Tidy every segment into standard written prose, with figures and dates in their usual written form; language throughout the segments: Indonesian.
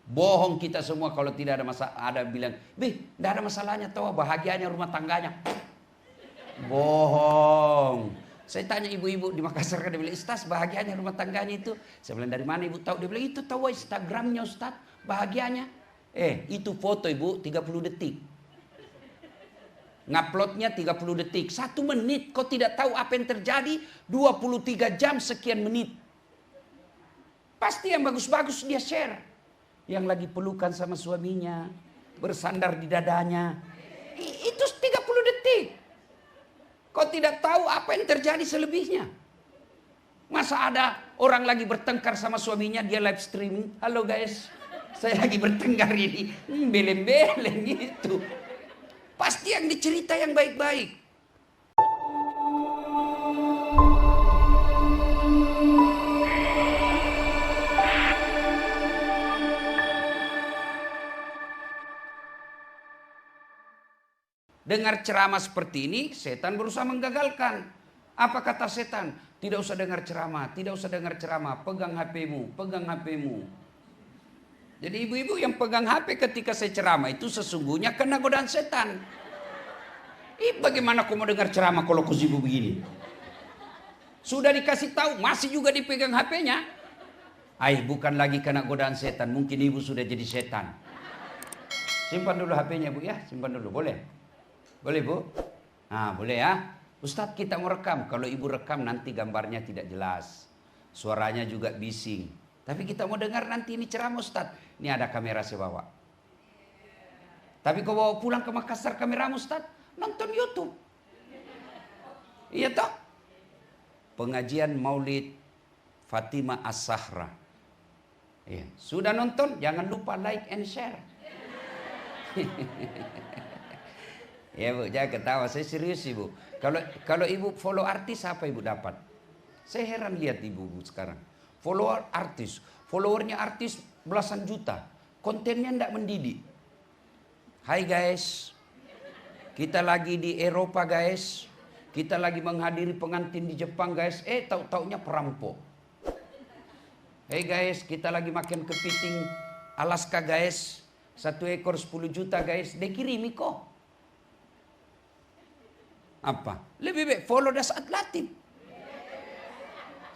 Bohong kita semua kalau tidak ada masalah. Ada bilang, tidak ada masalahnya, tahu bahagianya rumah tangganya. Bohong. Saya tanya ibu-ibu di Makassar, dia bilang, Ustaz bahagianya rumah tangganya itu. Saya bilang, dari mana ibu tahu? Dia bilang, itu tahu Instagramnya Ustaz, bahagianya. Itu foto ibu 30 detik. Nguploadnya 30 detik. 1 menit, kau tidak tahu apa yang terjadi 23 jam sekian menit. Pasti yang bagus-bagus dia share. Yang lagi pelukan sama suaminya, bersandar di dadanya. Itu 30 detik. Kau tidak tahu apa yang terjadi selebihnya. Masa ada orang lagi bertengkar sama suaminya, dia live streaming. Halo guys, saya lagi bertengkar ini. Beleng-beleng gitu. Pasti yang dicerita yang baik-baik. Dengar ceramah seperti ini, setan berusaha menggagalkan. Apa kata setan? Tidak usah dengar ceramah, tidak usah dengar ceramah. Pegang HP-mu, pegang HP-mu. Jadi ibu-ibu yang pegang HP ketika saya ceramah itu sesungguhnya kena godaan setan. Bagaimana kau mau dengar ceramah kalau kau sibuk begini? Sudah dikasih tahu, masih juga dipegang HP-nya. Bukan lagi kena godaan setan, mungkin ibu sudah jadi setan. Simpan dulu HP-nya bu ya, simpan dulu, boleh? Boleh bu? Nah boleh ya. Ustadz kita mau rekam. Kalau ibu rekam nanti gambarnya tidak jelas. Suaranya juga bising. Tapi kita mau dengar nanti ini ceramah Ustadz. Ini ada kamera saya bawa. Tapi kau bawa pulang ke Makassar kameramu Ustadz. Nonton YouTube. Iya toh? Pengajian Maulid Fatimah As-Sahra. Iya. Sudah nonton? Jangan lupa like and share. Ya bu, jangan ketawa, saya serius ibu. Kalau ibu follow artis apa ibu dapat? Saya heran lihat ibu sekarang. Follower artis, followernya artis belasan juta, kontennya tidak mendidik. Hai guys, kita lagi di Eropa guys, kita lagi menghadiri pengantin di Jepang guys. Tahu-taunya perampok. Hey guys, kita lagi makan kepiting Alaska guys, 1 ekor 10 juta guys. Dia kirimi kok. Apa? Lebih baik follow Dasat Latif.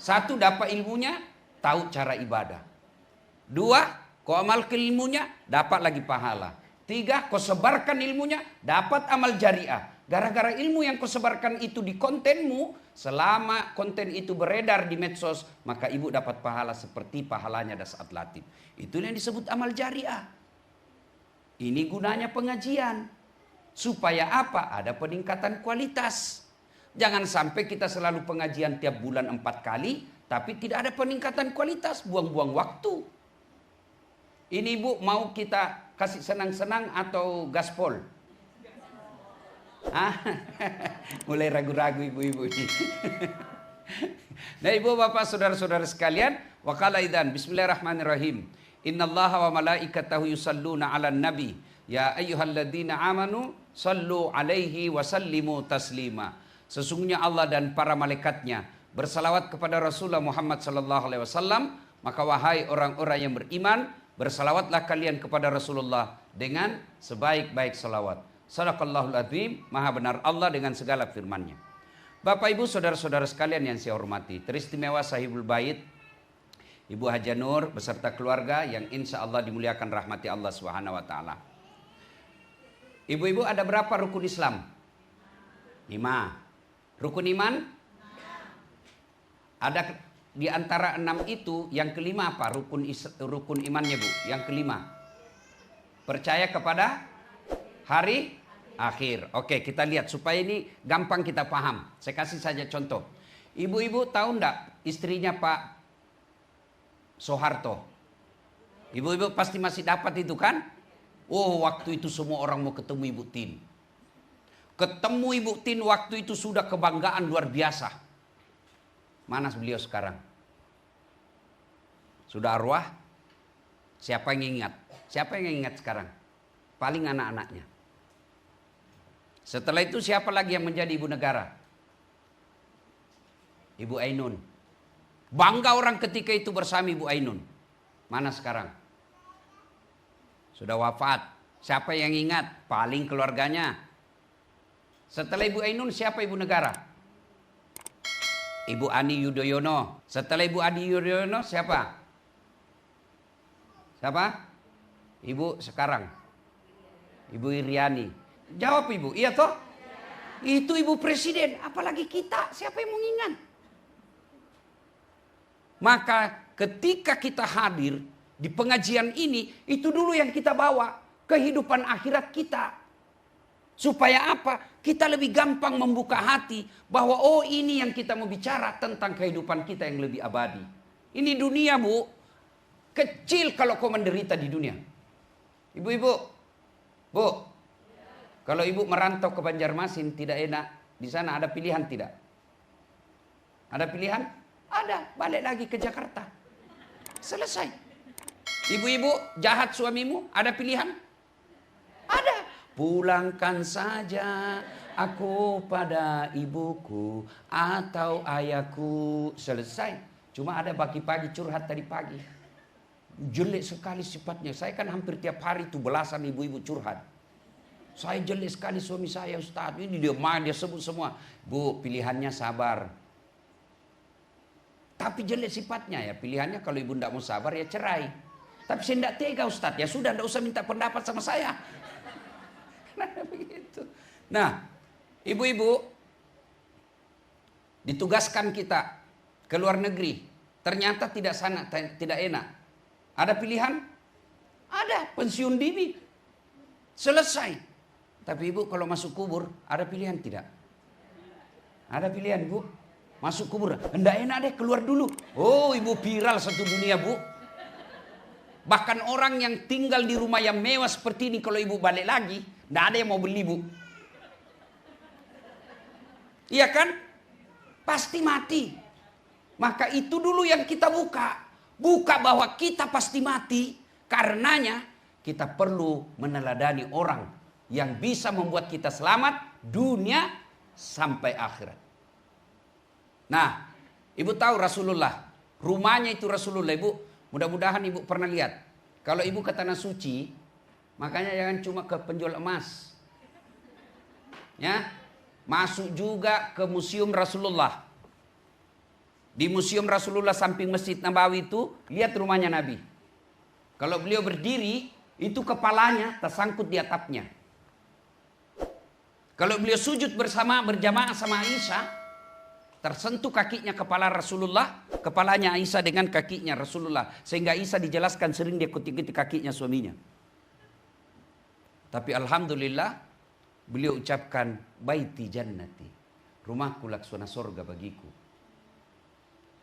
1, dapat ilmunya, tahu cara ibadah. 2, kau amalkan ilmunya, dapat lagi pahala. 3, kau sebarkan ilmunya, dapat amal jariah. Gara-gara ilmu yang kau sebarkan itu di kontenmu, selama konten itu beredar di medsos, maka ibu dapat pahala seperti pahalanya Dasat Latif. Itu yang disebut amal jariah. Ini gunanya pengajian. Supaya apa? Ada peningkatan kualitas. Jangan sampai kita selalu pengajian tiap bulan 4 kali, tapi tidak ada peningkatan kualitas, buang-buang waktu. Ini ibu mau kita kasih senang-senang atau gaspol? Mulai ragu-ragu ibu-ibu ini. Nah ibu bapak saudara-saudara sekalian, waqala idzan bismillahirrahmanirrahim. Innallaha wa malaikatahu yusalluna 'alan nabi. Ya ayyuhalladzina amanu sallu alaihi wa sallimu taslima. Sesungguhnya Allah dan para malaikatnya bersalawat kepada Rasulullah Muhammad sallallahu alaihi wasallam, maka wahai orang-orang yang beriman, bersalawatlah kalian kepada Rasulullah dengan sebaik-baik salawat. Shadaqallahul azim, maha benar Allah dengan segala firman-Nya. Bapak Ibu saudara-saudara sekalian yang saya hormati, teristimewa Sahibul Bait Ibu Haja Nur beserta keluarga yang insya Allah dimuliakan rahmati Allah Subhanahu wa taala. Ibu-ibu, ada berapa rukun Islam? 5. Rukun iman? Ada di antara 6 itu, yang kelima apa? Rukun imannya bu. Yang kelima, percaya kepada hari akhir. Oke, kita lihat supaya ini gampang kita paham. Saya kasih saja contoh. Ibu-ibu tahu enggak istrinya Pak Soeharto? Ibu-ibu pasti masih dapat itu kan? Oh, waktu itu semua orang mau ketemu Ibu Tin. Ketemu Ibu Tin waktu itu sudah kebanggaan luar biasa. Mana beliau sekarang? Sudah arwah? Siapa yang ingat? Siapa yang ingat sekarang? Paling anak-anaknya. Setelah itu siapa lagi yang menjadi ibu negara? Ibu Ainun. Bangga orang ketika itu bersama Ibu Ainun. Mana sekarang? Sudah wafat. Siapa yang ingat? Paling keluarganya. Setelah Ibu Ainun siapa ibu negara? Ibu Ani Yudhoyono. Setelah Ibu Ani Yudhoyono siapa? Siapa? Ibu sekarang. Ibu Iriani. Jawab Ibu, iya toh? Itu Ibu Presiden, apalagi kita, siapa yang mau ingat? Maka ketika kita hadir di pengajian ini, itu dulu yang kita bawa, kehidupan akhirat kita. Supaya apa? Kita lebih gampang membuka hati bahwa oh ini yang kita mau bicara tentang kehidupan kita yang lebih abadi. Ini dunia Bu, kecil kalau kau menderita di dunia. Ibu-ibu, Bu, kalau ibu merantau ke Banjarmasin tidak enak, di sana ada pilihan tidak? Ada pilihan? Ada, balik lagi ke Jakarta. Selesai. Ibu-ibu jahat suamimu, ada pilihan? Ada. Pulangkan saja aku pada ibuku atau ayahku. Selesai. Cuma ada pagi-pagi curhat tadi pagi. Jelek sekali sifatnya. Saya kan hampir tiap hari itu belasan ibu-ibu curhat. Saya jelek sekali suami saya Ustaz. Ini dia sebut semua. Bu, pilihannya sabar. Tapi jelek sifatnya ya. Pilihannya kalau ibu tidak mau sabar ya cerai. Tapi saya tidak tega Ustaz. Ya sudah, tidak usah minta pendapat sama saya. Nah, begitu. Nah, ibu-ibu ditugaskan kita ke luar negeri. Ternyata tidak enak. Ada pilihan? Ada, pensiun dini. Selesai. Tapi ibu kalau masuk kubur, ada pilihan tidak? Ada pilihan Bu? Masuk kubur, hendak enak deh keluar dulu. Oh ibu viral satu dunia Bu. Bahkan orang yang tinggal di rumah yang mewah seperti ini, kalau ibu balik lagi, tidak ada yang mau beli Bu. Iya kan? Pasti mati. Maka itu dulu yang kita buka. Buka bahwa kita pasti mati. Karenanya kita perlu meneladani orang yang bisa membuat kita selamat dunia sampai akhirat. Nah, ibu tahu Rasulullah, rumahnya itu Rasulullah ibu. Mudah-mudahan ibu pernah lihat. Kalau ibu ke Tanah Suci, makanya jangan cuma ke penjual emas. Ya, masuk juga ke Museum Rasulullah. Di Museum Rasulullah samping Masjid Nabawi itu, lihat rumahnya Nabi. Kalau beliau berdiri, itu kepalanya tersangkut di atapnya. Kalau beliau sujud berjamaah sama Aisyah, tersentuh kakinya kepala Rasulullah, kepalanya Aisyah dengan kakinya Rasulullah. Sehingga Aisyah dijelaskan sering dia kutik-kutik kakinya suaminya. Tapi alhamdulillah, beliau ucapkan, baiti jannati, rumahku laksana sorga bagiku.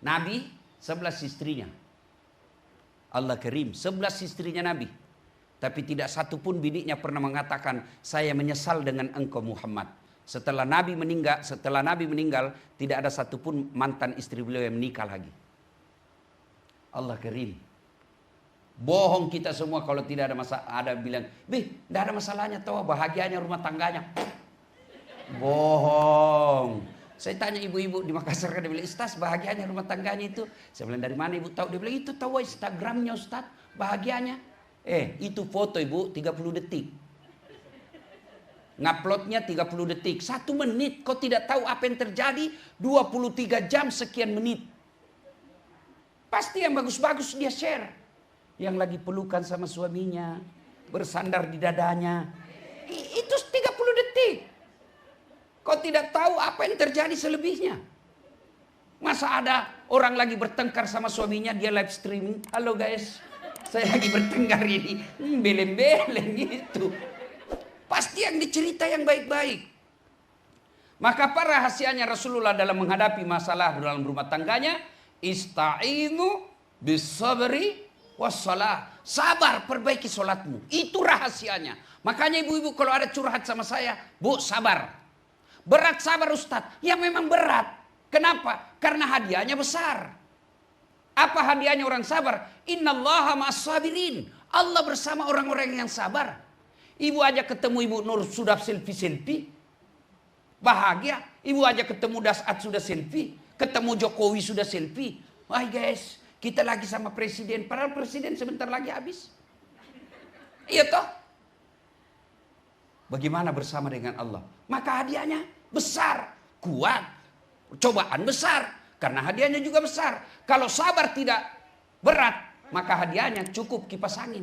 Nabi 11 istrinya. Allah Karim, 11 istrinya Nabi. Tapi tidak satu pun bininya pernah mengatakan, saya menyesal dengan engkau Muhammad. Setelah Nabi meninggal, tidak ada satupun mantan istri beliau yang menikah lagi. Allah Karim. Bohong kita semua kalau tidak ada masalah. Ada bilang, tidak ada masalahnya, tahu bahagianya rumah tangganya. Bohong. Saya tanya ibu-ibu di Makassar, dia bilang, Ustaz bahagianya rumah tangganya itu. Saya bilang, dari mana ibu tahu? Dia bilang, itu tahu Instagramnya Ustaz, bahagianya. Itu foto ibu 30 detik. Nguploadnya 30 detik. 1 menit. Kau tidak tahu apa yang terjadi 23 jam sekian menit. Pasti yang bagus-bagus dia share. Yang lagi pelukan sama suaminya. Bersandar di dadanya. Itu 30 detik. Kau tidak tahu apa yang terjadi selebihnya. Masa ada orang lagi bertengkar sama suaminya, dia live streaming. Halo guys, saya lagi bertengkar ini. Beleng-beleng gitu. Pasti yang dicerita yang baik-baik. Maka apa rahasianya Rasulullah dalam menghadapi masalah dalam rumah tangganya? Ista'inu bisabri wassalah. Sabar, perbaiki sholatmu. Itu rahasianya. Makanya ibu-ibu kalau ada curhat sama saya, Bu sabar. Berat sabar Ustadz. Ya memang berat. Kenapa? Karena hadiahnya besar. Apa hadiahnya orang sabar? Innallaha ma'as-sabirin. Allah bersama orang-orang yang sabar. Ibu aja ketemu Ibu Nur sudah selfie-selfie. Bahagia. Ibu aja ketemu Dasat sudah selfie. Ketemu Jokowi sudah selfie. Wah guys, kita lagi sama presiden. Padahal presiden sebentar lagi habis. Iya toh? Bagaimana bersama dengan Allah? Maka hadiahnya besar, kuat, cobaan besar, karena hadiahnya juga besar. Kalau sabar tidak berat, maka hadiahnya cukup kipas angin.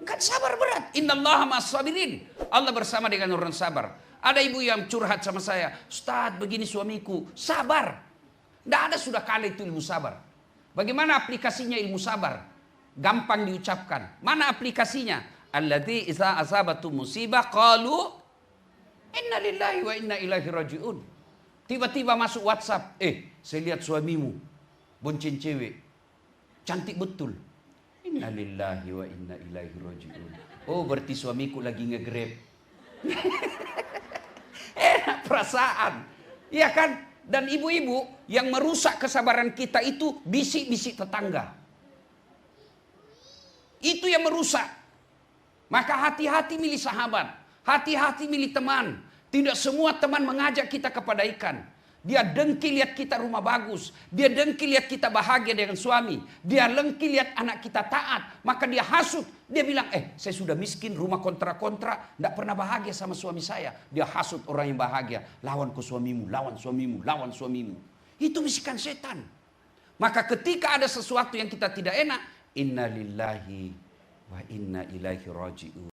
Kan sabar berat. Innallaha ma'as-sabirin. Allah bersama dengan orang sabar. Ada ibu yang curhat sama saya, Ustaz begini suamiku, sabar. Tidak ada sudah kali itu ilmu sabar. Bagaimana aplikasinya ilmu sabar? Gampang diucapkan. Mana aplikasinya? Alladzi idza asabatu musibah qalu inna lillahi wa inna ilaihi rajiun. Tiba-tiba masuk WhatsApp, saya lihat suamimu bonceng cewek. Cantik betul. Inna lillahi wa inna ilaihi rajiun. Oh, berarti suamiku lagi nge-Grab. Enak perasaan. Iya kan? Dan ibu-ibu yang merusak kesabaran kita itu bisik-bisik tetangga. Itu yang merusak. Maka hati-hati milih sahabat, hati-hati milih teman. Tidak semua teman mengajak kita kepada ikan. Dia dengki lihat kita rumah bagus, dia dengki lihat kita bahagia dengan suami, dia dengki lihat anak kita taat, maka dia hasut. Dia bilang, saya sudah miskin, rumah kontra-kontra, tidak pernah bahagia sama suami saya. Dia hasut orang yang bahagia, lawan ke suamimu, lawan suamimu, lawan suamimu. Itu bisikan setan. Maka ketika ada sesuatu yang kita tidak enak, inna lillahi wa inna ilaihi raji'un.